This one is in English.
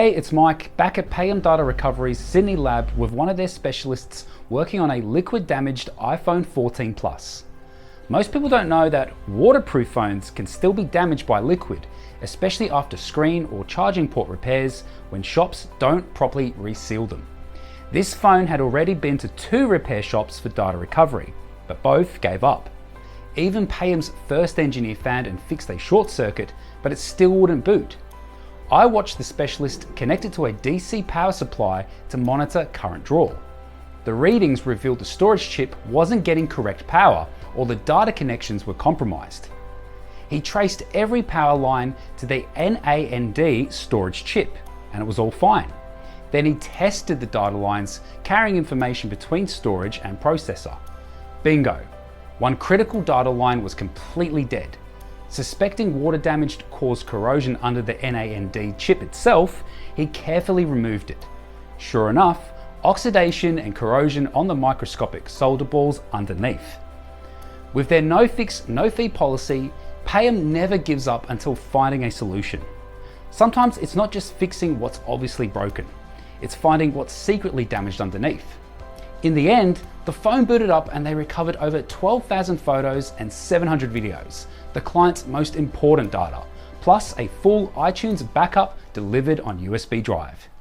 Hey, it's Mike, back at Payam Data Recovery's Sydney lab with one of their specialists working on a liquid damaged iPhone 14 Plus. Most people don't know that waterproof phones can still be damaged by liquid, especially after screen or charging port repairs when shops don't properly reseal them. This phone had already been to 2 repair shops for data recovery, but both gave up. Even Payam's first engineer found and fixed a short circuit, but it still wouldn't boot. I watched the specialist connect it to a DC power supply to monitor current draw. The readings revealed the storage chip wasn't getting correct power, or the data connections were compromised. He traced every power line to the NAND storage chip, and it was all fine. Then he tested the data lines carrying information between storage and processor. Bingo! One critical data line was completely dead. Suspecting water damage caused corrosion under the NAND chip itself, he carefully removed it. Sure enough, oxidation and corrosion on the microscopic solder balls underneath. With their no fix, no fee policy, Payam never gives up until finding a solution. Sometimes it's not just fixing what's obviously broken, it's finding what's secretly damaged underneath. In the end, the phone booted up and they recovered over 12,000 photos and 700 videos, the client's most important data, plus a full iTunes backup delivered on USB drive.